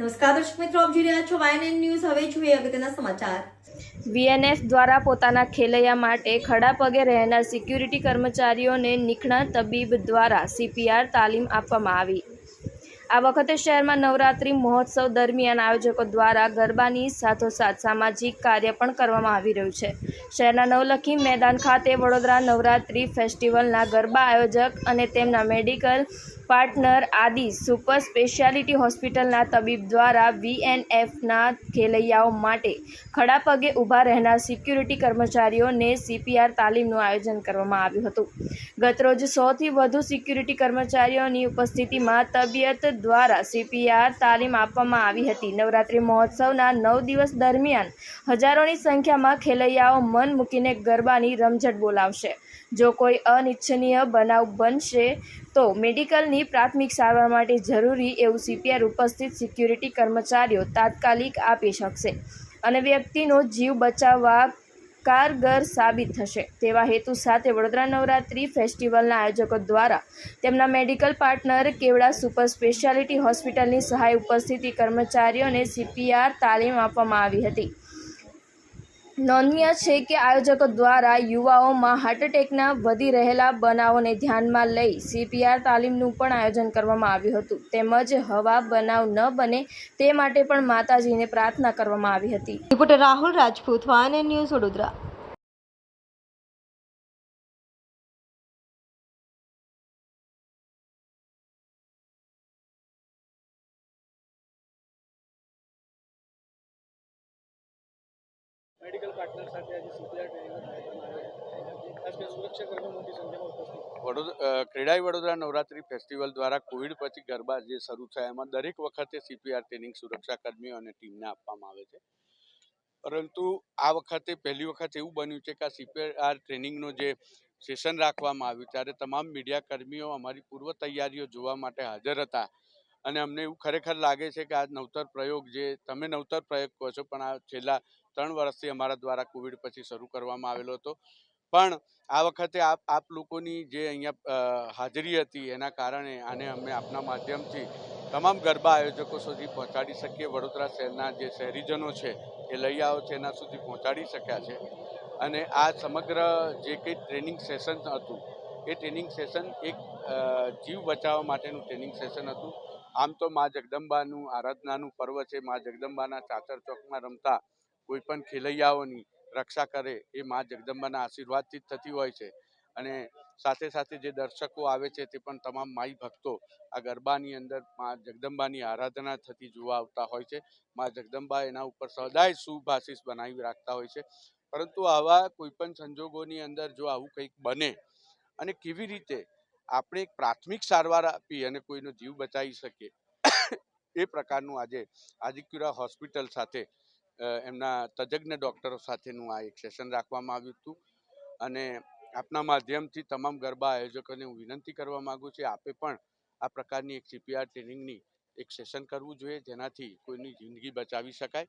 નમસ્કાર દર્શક મિત્રો, આપ જોઈ રહ્યા છો YNN ન્યૂઝ। હવે જોઈએ અગત્યના સમાચાર। વીએનએસ દ્વારા પોતાના ખેલૈયા માટે ખડા પગે રહેનાર સિક્યુરિટી કર્મચારીઓને નિષ્ણાત તબીબ દ્વારા CPR તાલીમ આપવામાં આવી। આ વખતે શહેરમાં નવરાત્રિ મહોત્સવ દરમિયાન આયોજકો દ્વારા ગરબાની સાથોસાથ સામાજિક કાર્ય પણ કરવામાં આવી રહ્યું છે। શહેરના નવલખી મેદાન ખાતે વડોદરા નવરાત્રિ ફેસ્ટિવલના ગરબા આયોજક અને તેમના મેડિકલ પાર્ટનર આદિ સુપર સ્પેશિયાલિટી હોસ્પિટલના તબીબ દ્વારા VNFના ખેલૈયાઓ માટે ખડા પગે ઊભા રહેનાર સિક્યુરિટી કર્મચારીઓને CPR તાલીમનું આયોજન કરવામાં આવ્યું હતું। ગતરોજ 100થી વધુ સિક્યુરિટી કર્મચારીઓની ઉપસ્થિતિમાં તબિયત દ્વારા CPR તાલીમ આપવામાં આવી હતી। નવરાત્રિ મહોત્સવના 9 દિવસ દરમિયાન હજારોની સંખ્યામાં ખેલૈયાઓ મન મૂકીને ગરબાની રમઝટ બોલાવશે। જો કોઈ અનિચ્છનીય બનાવ બનશે તો મેડિકલની પ્રાથમિક સારવાર માટે જરૂરી એવું CPR ઉપસ્થિત સિક્યુરિટી કર્મચારીઓ તાત્કાલિક આપી શકશે અને વ્યક્તિનો જીવ બચાવવા કારગર સાબિત થશે તેવા હેતુ સાથે વડોદરા નવરાત્રિ ફેસ્ટિવલના આયોજકો દ્વારા તેમના મેડિકલ પાર્ટનર કેવડા સુપર સ્પેશિયાલિટી હોસ્પિટલની સહાય ઉપસ્થિત કર્મચારીઓને CPR તાલીમ આપવામાં આવી હતી। નોંધનીય છે કે આયોજકો દ્વારા યુવાઓમાં હાર્ટ એટેકના વધી રહેલા બનાવોને ધ્યાનમાં લઈ CPR તાલીમનું પણ આયોજન કરવામાં આવ્યું હતું તેમજ હવા બનાવ ન બને તે માટે પણ માતાજીને પ્રાર્થના કરવામાં આવી હતી। Reporter Rahul Rajput, YNN news, Vadodara. Medical partner સાથે આજે CPR ટ્રેનિંગનો કાર્યક્રમ આવ્યો છે। ખાસ કરીને સુરક્ષાકર્મીઓ મોટી સંખ્યામાં ઉપસ્થિત। ક્રેડાઈ વડોદરા નવરાત્રિ ફેસ્ટિવલ દ્વારા કોવિડ પછી ગરબા જે શરૂ થયા એમાં દરેક વખતે CPR ટ્રેનિંગ સુરક્ષાકર્મીઓ અને ટીમને આપવામાં આવે છે, પરંતુ આ વખતે પહેલી વખત એવું બન્યું છે કે આ CPR ટ્રેનિંગનો જે સેશન રાખવામાં આવ્યું ત્યારે તમામ મીડિયા કર્મીઓ અમારી પૂર્વ તૈયારીઓ જોવા માટે હાજર હતા અને અમને એવું ખરેખર લાગે છે કે આ નવતર પ્રયોગ જે તમે નવતર પ્રયોગ કહો છો પણ આ છેલ્લા 3 વર્ષથી અમારા દ્વારા કોવિડ પછી શરૂ કરવામાં આવેલો હતો, પણ આ વખતે આપ લોકોની જે અહીંયા હાજરી હતી એના કારણે આને અમે આપના માધ્યમથી તમામ ગરબા આયોજકો સુધી પહોંચાડી શકીએ। વડોદરા શહેરના જે શહેરીજનો છે ખેલૈયાઓ છે એના સુધી પહોંચાડી શક્યા છે અને આ સમગ્ર જે કંઈ ટ્રેનિંગ સેશન હતું એ ટ્રેનિંગ સેશન એક જીવ બચાવવા માટેનું ટ્રેનિંગ સેશન હતું। આમ તો મા જગદંબાનું આરાધનાનું પર્વ છે। મા જગદંબાના ચાચર ચોકમાં રમતા કોઈ પણ ખેલૈયાઓની રક્ષા કરે એ મા જગદંબાના આશીર્વાદથી જ થતી હોય છે અને સાથે સાથે જે દર્શકો આવે છે તે પણ તમામ માઈ ભક્તો આ ગરબાની અંદર મા જગદંબાની આરાધના થતી જોવા આવતા હોય છે। મા જગદંબા એના ઉપર સદાય શુભ આશીષ બનાવી રાખતા હોય છે, પરંતુ આવા કોઈ પણ સંજોગોની અંદર જો આવું કંઈક બને અને કેવી રીતે આપણે એક પ્રાથમિક સારવાર આપી અને કોઈનો જીવ બચાવી શકીએ એ પ્રકારનું આજે આદિક્યુરા હોસ્પિટલ સાથે એમના તજજ્ઞ ડૉક્ટરો સાથેનું આ એક સેશન રાખવામાં આવ્યું હતું અને આપના માધ્યમથી તમામ ગરબા આયોજકોને હું વિનંતી કરવા માગું છું આપે પણ આ પ્રકારની એક CPR ટ્રેનિંગની એક સેશન કરવું જોઈએ જેનાથી કોઈની જિંદગી બચાવી શકાય।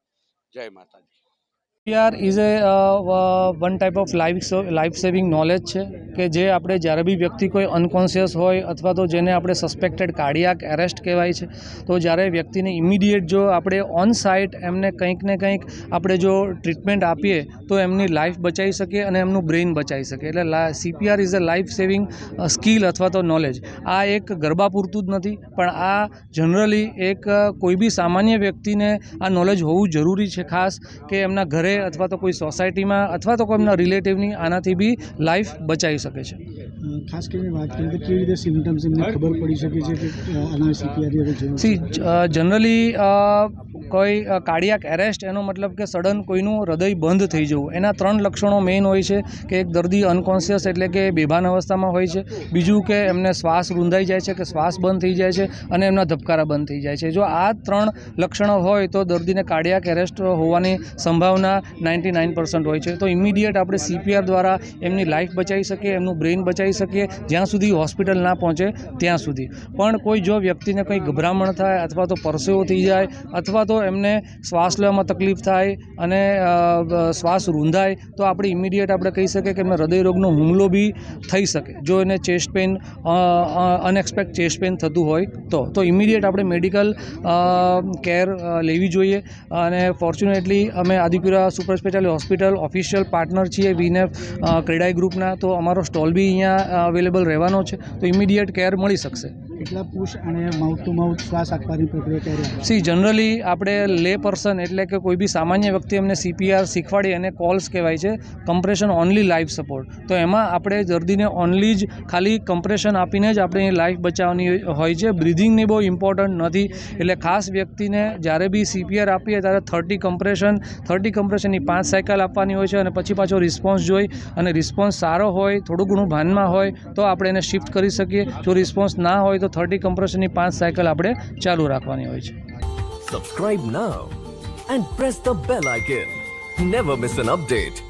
જય માતાજી। CPR is one type of life saving knowledge છે કે જે આપણે જ્યારે બી વ્યક્તિ કોઈ અનકોન્શિયસ હોય અથવા તો જેને આપણે સસ્પેક્ટેડ કાર્ડિયાક એરેસ્ટ કહેવાય છે તો જ્યારે વ્યક્તિને ઇમિડિયેટ જો આપણે ઓન સાઇટ એમને કંઈક ને કંઈક આપણે જો ટ્રીટમેન્ટ આપીએ તો એમની લાઈફ બચાવી શકીએ અને એમનું બ્રેઇન બચાવી શકીએ। એટલે CPR is a life saving skill અથવા તો નોલેજ। આ એક ગરબા પૂરતું જ નથી પણ આ જનરલી એક કોઈ બી સામાન્ય વ્યક્તિને આ નોલેજ હોવું જરૂરી છે, ખાસ કે એમના ઘરે અથવા તો કોઈ સોસાયટીમાં અથવા તો કોઈ એમના રિલેટિવની આનાથી બી લાઈફ બચાવી શકે છે। ખાસ કરીને વાત કરીએ તો કેવી રીતે સિમ્ટમ્સ એમને ખબર પડી શકે છે કે આના CPR જનરલી કોઈ કાર્ડિયાક એરેસ્ટ એનો મતલબ કે સડન કોઈનું હૃદય બંધ થઈ જવું, એના 3 લક્ષણો મેઇન હોય છે કે એક દર્દી અનકોન્શિયસ એટલે કે બેભાન અવસ્થામાં હોય છે, બીજું કે એમને શ્વાસ રૂંધાઈ જાય છે કે શ્વાસ બંધ થઈ જાય છે અને એમના ધબકારા બંધ થઈ જાય છે। જો આ 3 લક્ષણો હોય તો દર્દીને કાર્ડિયાક એરેસ્ટ હોવાની સંભાવના 99% હોય છે। તો ઇમિડિયેટ આપણે CPR દ્વારા એમની લાઈફ બચાવી શકીએ, એમનું બ્રેઇન બચાવી કહી શકીએ જ્યાં સુધી હોસ્પિટલ ના પહોંચે ત્યાં સુધી. પણ કોઈ જો વ્યક્તિને કંઈ ગભરામણ થાય અથવા તો પરસેવો થઈ જાય અથવા તો એમને શ્વાસ લેવામાં તકલીફ થાય અને શ્વાસ રૂંધાય તો આપણે ઇમિડિયેટ આપણે કહી શકીએ કે એમને હૃદયરોગનો હુમલો બી થઈ શકે. જો એને ચેસ્ટ પેઇન અનએક્સપેક્ટ ચેસ્ટ પેઇન થતું હોય તો ઇમિડિયેટ આપણે મેડિકલ કેર લેવી જોઈએ. અને ફોર્ચ્યુનેટલી અમે Adipura super speciality hospital official partner છીએ વીનેફ ક્રેડાઈ ગ્રુપના, તો અમારો સ્ટોલ બી અહીંયા અવેલેબલ રહેવાનો છે, તો ઇમિડિયેટ કેર મળી શકશે. કેટલા પુશ અને માઉથ ટુ માઉથ શ્વાસ આપવાની પ્રક્રિયા ક્યારે? સી જનરલી આપણે લે પર્સન એટલે કે કોઈ બી સામાન્ય વ્યક્તિ એમને CPR શીખવાડી અને કોલ્સ કહેવાય છે, કમ્પ્રેશન ઓનલી લાઈફ સપોર્ટ. તો એમાં આપણે દર્દીને ઓનલી જ ખાલી કમ્પ્રેશન આપીને જ આપણે એ લાઈફ બચાવવાની હોય છે. બ્રિધિંગની બહુ ઇમ્પોર્ટન્ટ નથી. એટલે ખાસ વ્યક્તિને જ્યારે બી CPR આપીએ ત્યારે 30 કમ્પ્રેશનની 5 સાયકલ આપવાની હોય છે અને પછી પાછો રિસ્પોન્સ જોઈ અને રિસ્પોન્સ સારો હોય, થોડું ઘણું ભાનમાં હોય તો આપણે એને શિફ્ટ કરી શકીએ. જો રિસ્પોન્સ ના હોય તો 30 કમ્પ્રેશનની 5 સાયકલ આપણે ચાલુ રાખવાની હોય છે. Subscribe now and press the bell icon. Never miss an update.